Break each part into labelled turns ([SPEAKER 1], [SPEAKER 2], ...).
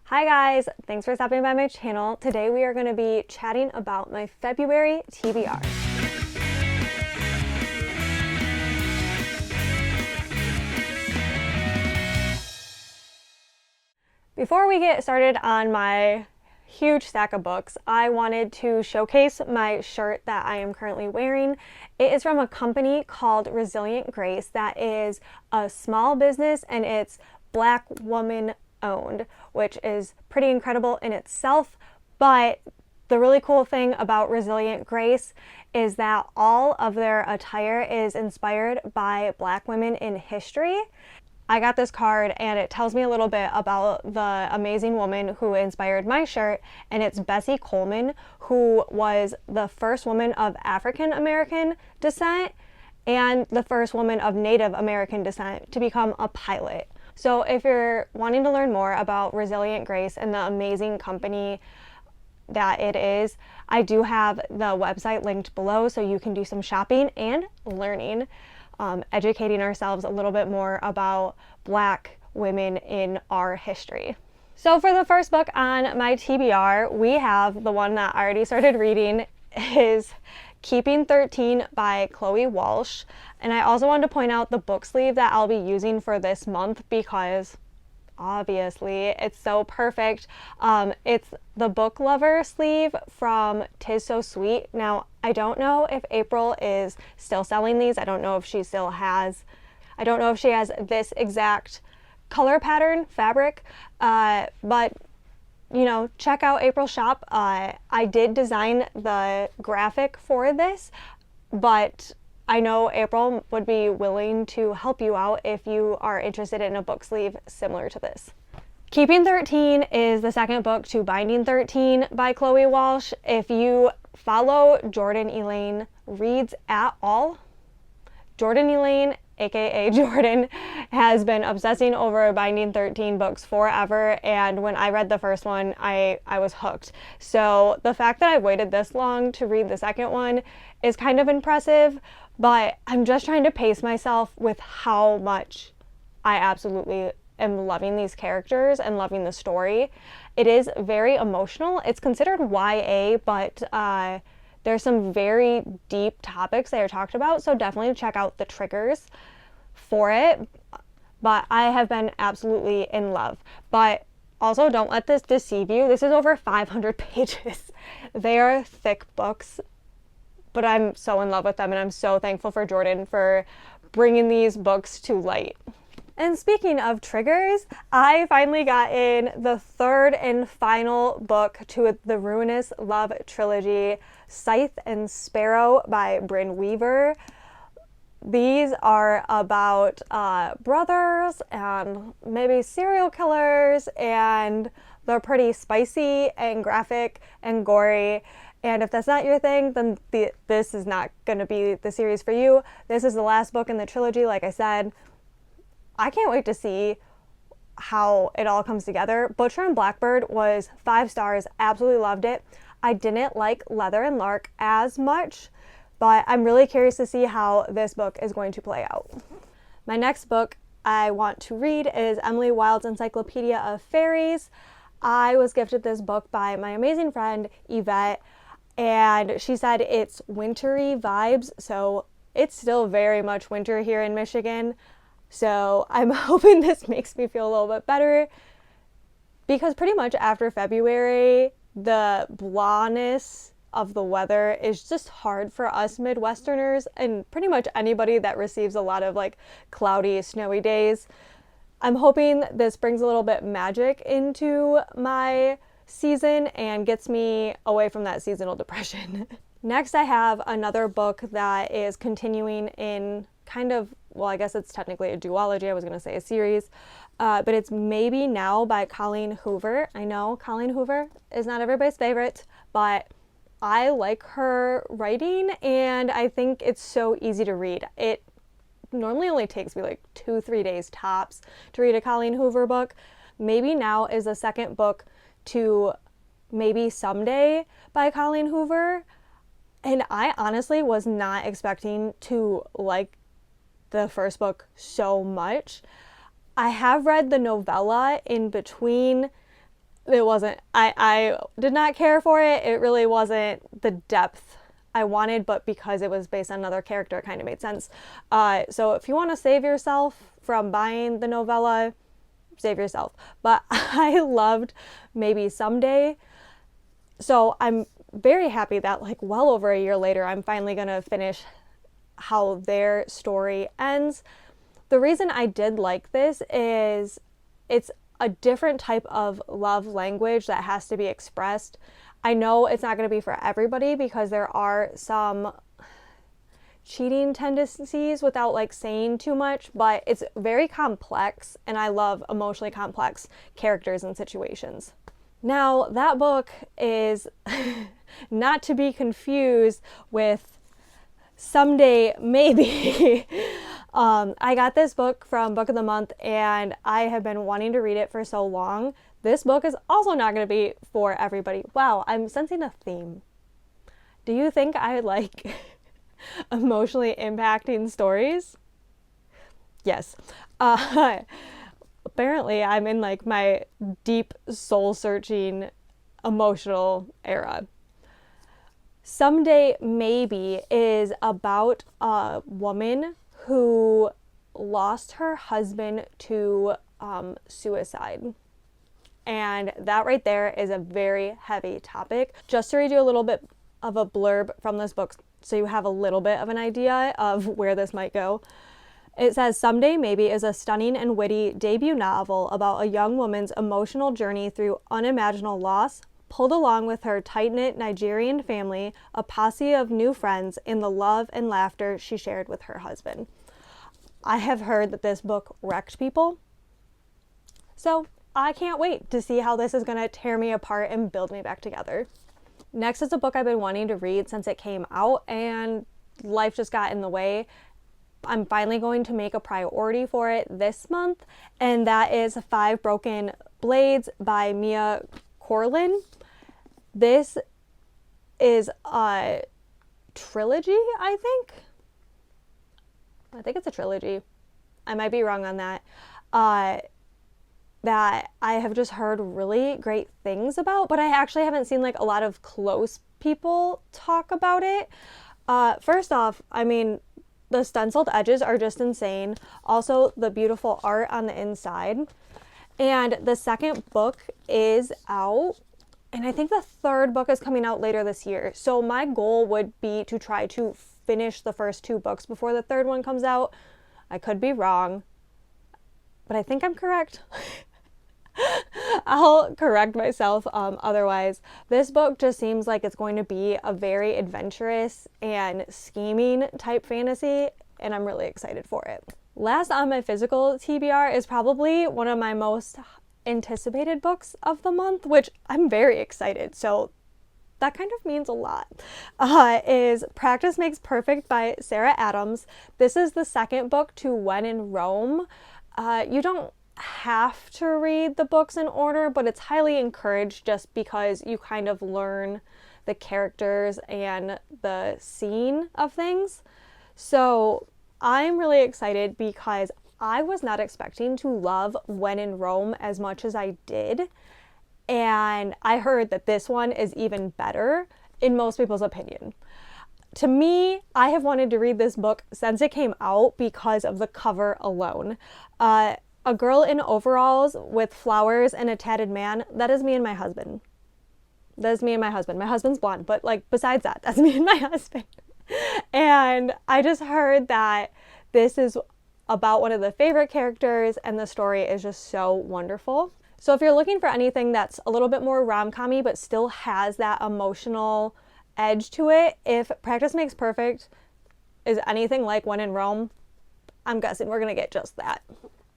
[SPEAKER 1] Hi guys, thanks for stopping by my channel. Today we are going to be chatting about my February TBR. Before we get started on my huge stack of books, I wanted to showcase my shirt that I am currently wearing. It is from a company called Resilient Grace that is a small business and it's Black woman owned, which is pretty incredible in itself. But the really cool thing about Resilient Grace is that all of their attire is inspired by Black women in history. I got this card and it tells me a little bit about the amazing woman who inspired my shirt, and it's Bessie Coleman, who was the first woman of African American descent and the first woman of Native American descent to become a pilot. So if you're wanting to learn more about Resilient Grace and the amazing company that it is, I do have the website linked below so you can do some shopping and learning, educating ourselves a little bit more about Black women in our history. So for the first book on my TBR, we have the one that I already started reading, is Keeping 13 by Chloe Walsh. And I also wanted to point out the book sleeve that I'll be using for this month because obviously it's so perfect. It's the Book Lover sleeve from 'Tis So Sweet. Now, I don't know if April is still selling these. I don't know if she has this exact color pattern fabric, but you know, check out April's shop. I did design the graphic for this, but I know April would be willing to help you out if you are interested in a book sleeve similar to this. Keeping 13 is the second book to Binding 13 by Chloe Walsh. If you follow Jordan Elaine Reads at all, Jordan Elaine, aka Jordan, has been obsessing over Binding 13 books forever, and when I read the first one, I was hooked. So the fact that I waited this long to read the second one is kind of impressive, but I'm just trying to pace myself with how much I absolutely am loving these characters and loving the story. It is very emotional. It's considered YA, but there's some very deep topics that are talked about, so definitely check out the triggers for it. But I have been absolutely in love. But also, don't let this deceive you. This is over 500 pages. They are thick books, but I'm so in love with them, and I'm so thankful for Jordan for bringing these books to light. And speaking of triggers, I finally got in the third and final book to the Ruinous Love trilogy, Scythe and Sparrow by Brynn Weaver. These are about brothers and maybe serial killers, and they're pretty spicy and graphic and gory. And if that's not your thing, then this is not going to be the series for you. This is the last book in the trilogy, like I said. I can't wait to see how it all comes together. Butcher and Blackbird was 5 stars, absolutely loved it. I didn't like Leather and Lark as much, but I'm really curious to see how this book is going to play out. My next book I want to read is Emily Wilde's Encyclopedia of Fairies. I was gifted this book by my amazing friend Yvette, and she said it's wintry vibes, so it's still very much winter here in Michigan. So I'm hoping this makes me feel a little bit better, because pretty much after February, the blahness of the weather is just hard for us Midwesterners and pretty much anybody that receives a lot of like cloudy, snowy days. I'm hoping this brings a little bit magic into my season and gets me away from that seasonal depression. Next, I have another book that is continuing in kind of, well, I guess it's technically a duology. I was going to say a series, but it's Maybe Now by Colleen Hoover. I know Colleen Hoover is not everybody's favorite, but I like her writing, and I think it's so easy to read. It normally only takes me like 2-3 days tops to read a Colleen Hoover book. Maybe Now is the second book to Maybe Someday by Colleen Hoover, and I honestly was not expecting to like the first book so much. I have read the novella in between it wasn't, I did not care for it. It really wasn't the depth I wanted, but because it was based on another character, it kind of made sense. So if you want to save yourself from buying the novella, save yourself. But I loved Maybe Someday. So I'm very happy that like well over a year later, I'm finally going to finish how their story ends. The reason I did like this is it's a different type of love language that has to be expressed. I know it's not going to be for everybody because there are some cheating tendencies without like saying too much, but it's very complex and I love emotionally complex characters and situations. Now, that book is not to be confused with Someday Maybe. I got this book from Book of the Month and I have been wanting to read it for so long. This book is also not going to be for everybody. Wow, I'm sensing a theme. Do you think I like emotionally impacting stories? Yes. Apparently I'm in like my deep soul searching emotional era. Someday Maybe is about a woman who lost her husband to suicide. And that right there is a very heavy topic. Just to read you a little bit of a blurb from this book so you have a little bit of an idea of where this might go. It says, Someday Maybe is a stunning and witty debut novel about a young woman's emotional journey through unimaginable loss, pulled along with her tight-knit Nigerian family, a posse of new friends, and the love and laughter she shared with her husband. I have heard that this book wrecked people, so I can't wait to see how this is going to tear me apart and build me back together. Next is a book I've been wanting to read since it came out, and life just got in the way. I'm finally going to make a priority for it this month, and that is 5 Broken Blades by Mia Corlin. This is a trilogy, I think. I think it's a trilogy. I might be wrong on that. That I have just heard really great things about, but I actually haven't seen like a lot of close people talk about it. First off, I mean, the stenciled edges are just insane. Also, the beautiful art on the inside. And the second book is out, and I think the third book is coming out later this year. So my goal would be to try to finish the first 2 books before the third one comes out. I could be wrong, but I think I'm correct. I'll correct myself otherwise. This book just seems like it's going to be a very adventurous and scheming type fantasy, and I'm really excited for it. Last on my physical TBR is probably one of my most anticipated books of the month, which I'm very excited. So that kind of means a lot, is Practice Makes Perfect by Sarah Adams. This is the second book to When in Rome. You don't have to read the books in order, but it's highly encouraged just because you kind of learn the characters and the scene of things. So I'm really excited because I was not expecting to love When in Rome as much as I did. And I heard that this one is even better in most people's opinion. To me, I have wanted to read this book since it came out because of the cover alone. A girl in overalls with flowers and a tatted man, that is me and my husband. That is me and my husband. My husband's blonde, but like besides that, that's me and my husband. And I just heard that this is about one of the favorite characters and the story is just so wonderful. So if you're looking for anything that's a little bit more rom-com-y but still has that emotional edge to it, if Practice Makes Perfect is anything like When in Rome, I'm guessing we're going to get just that.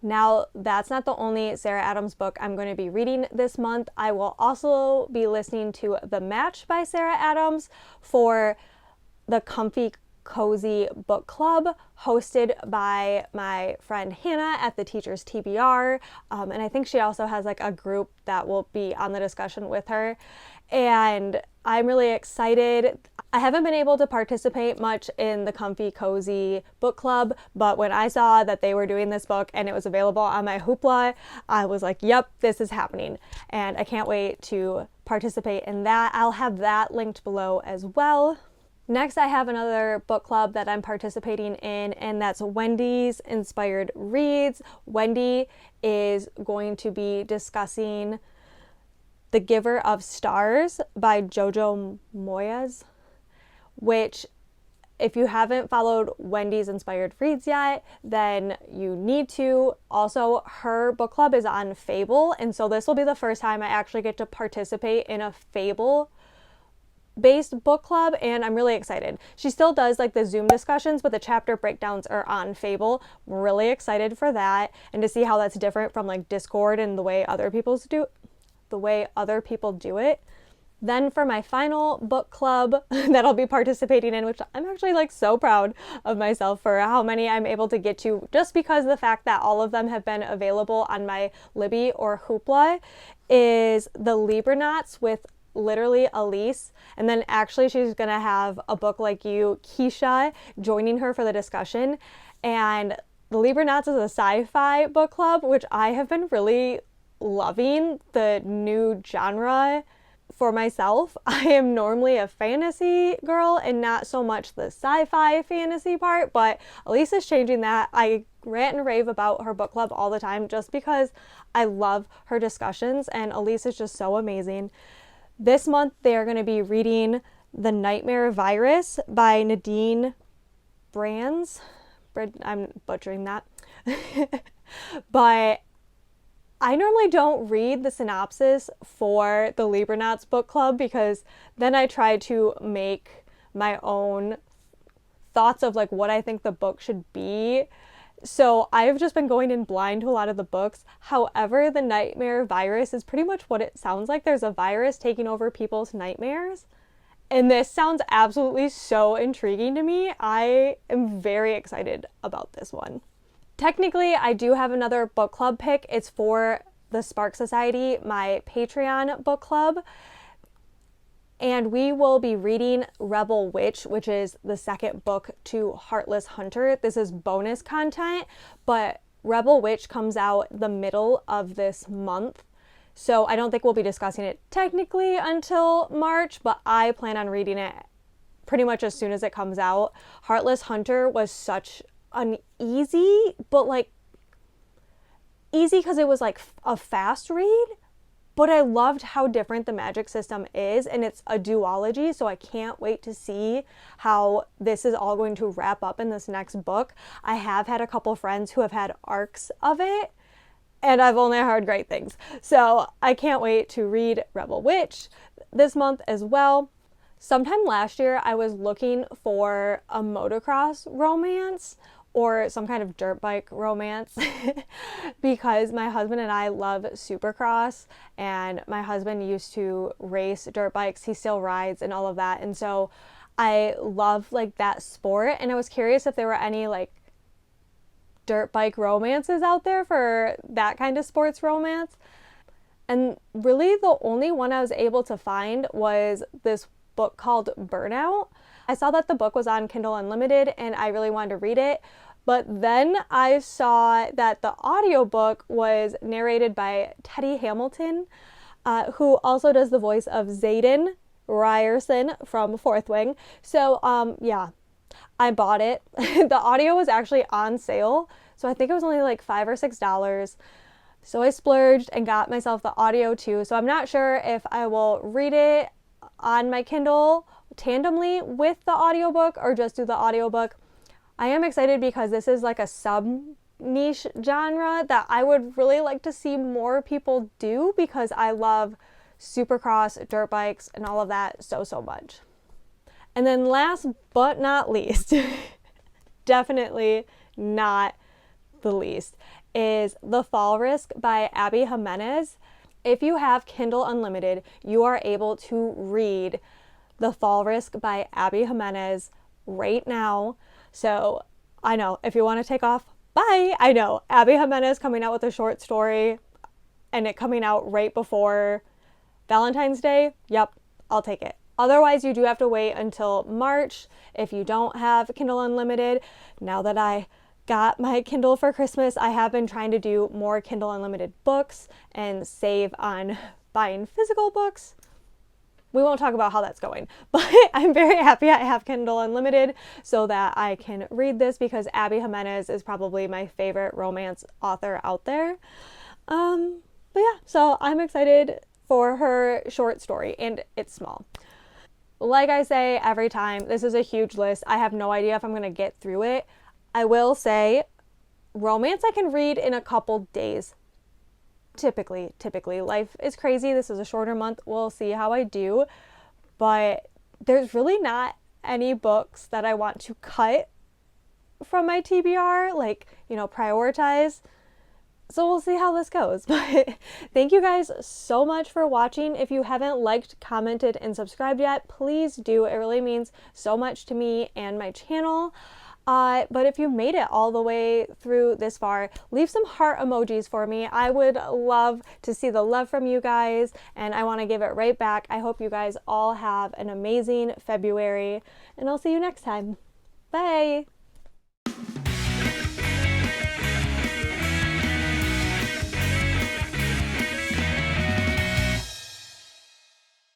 [SPEAKER 1] Now, that's not the only Sarah Adams book I'm going to be reading this month. I will also be listening to The Match by Sarah Adams for the Comfy Cozy Book Club hosted by my friend Hannah at the Teachers TBR. And I think she also has like a group that will be on the discussion with her. And I'm really excited. I haven't been able to participate much in the Comfy Cozy book club, but when I saw that they were doing this book and it was available on my Hoopla, I was like, yep, this is happening. And I can't wait to participate in that. I'll have that linked below as well. Next, I have another book club that I'm participating in, and that's Wendy's Inspired Reads. Wendy is going to be discussing The Giver of Stars by Jojo Moyes, which, if you haven't followed Wendy's Inspired Reads yet, then you need to. Also, her book club is on Fable, and so this will be the first time I actually get to participate in a Fable-based book club, and I'm really excited. She still does like the Zoom discussions, but the chapter breakdowns are on Fable. I'm really excited for that, and to see how that's different from like Discord and the way other people do it. Then for my final book club that I'll be participating in, which I'm actually like so proud of myself for how many I'm able to get to, just because of the fact that all of them have been available on my Libby or Hoopla, is the Libranauts with literally Elise. And then actually she's gonna have a book like you, Keisha, joining her for the discussion. And the Libranauts is a sci-fi book club, which I have been really loving the new genre for myself. I am normally a fantasy girl and not so much the sci-fi fantasy part, but Elise is changing that. I rant and rave about her book club all the time just because I love her discussions, and Elise is just so amazing. This month they are going to be reading The Nightmare Virus by Nadine Brands. I'm butchering that. But I normally don't read the synopsis for the Libranauts book club, because then I try to make my own thoughts of like what I think the book should be. So I've just been going in blind to a lot of the books. However, the Nightmare Virus is pretty much what it sounds like. There's a virus taking over people's nightmares. And this sounds absolutely so intriguing to me. I am very excited about this one. Technically, I do have another book club pick. It's for the Spark Society, my Patreon book club. And we will be reading Rebel Witch, which is the second book to Heartless Hunter. This is bonus content, but Rebel Witch comes out the middle of this month. So I don't think we'll be discussing it technically until March, but I plan on reading it pretty much as soon as it comes out. Heartless Hunter was such an easy, but like easy because it was like a fast read, but I loved how different the magic system is, and it's a duology, so I can't wait to see how this is all going to wrap up in this next book. I have had a couple friends who have had arcs of it, and I've only heard great things, so I can't wait to read Rebel Witch this month as well. Sometime last year I was looking for a motocross romance or some kind of dirt bike romance because my husband and I love Supercross, and my husband used to race dirt bikes. He still rides and all of that, and so I love like that sport, and I was curious if there were any like dirt bike romances out there for that kind of sports romance. And really the only one I was able to find was this book called Burnout. I saw that the book was on Kindle Unlimited and I really wanted to read it, but then I saw that the audiobook was narrated by Teddy Hamilton, who also does the voice of Xaden Ryerson from Fourth Wing. So yeah, I bought it. The audio was actually on sale, so I think it was only like $5 or $6. So I splurged and got myself the audio too. So I'm not sure if I will read it on my Kindle tandemly with the audiobook or just do the audiobook. I am excited because this is like a sub niche genre that I would really like to see more people do, because I love Supercross, dirt bikes, and all of that so much. And then last but not least, definitely not the least, is The Fall Risk by Abby Jimenez. If you have Kindle Unlimited, you are able to read The Fall Risk by Abby Jimenez right now. So I know, if you want to take off, bye. I know, Abby Jimenez coming out with a short story and it coming out right before Valentine's Day. Yep, I'll take it. Otherwise, you do have to wait until March if you don't have Kindle Unlimited. Now that I got my Kindle for Christmas, I have been trying to do more Kindle Unlimited books and save on buying physical books. We won't talk about how that's going, but I'm very happy I have Kindle Unlimited so that I can read this, because Abby Jimenez is probably my favorite romance author out there. But yeah, so I'm excited for her short story, and it's small. Like I say every time, this is a huge list. I have no idea if I'm going to get through it. I will say romance I can read in a couple days. Typically. Life is crazy. This is a shorter month. We'll see how I do. But there's really not any books that I want to cut from my TBR, like, prioritize. So we'll see how this goes. But thank you guys so much for watching. If you haven't liked, commented, and subscribed yet, please do. It really means so much to me and my channel. But if you made it all the way through this far, leave some heart emojis for me. I would love to see the love from you guys, and I want to give it right back. I hope you guys all have an amazing February, and I'll see you next time. Bye!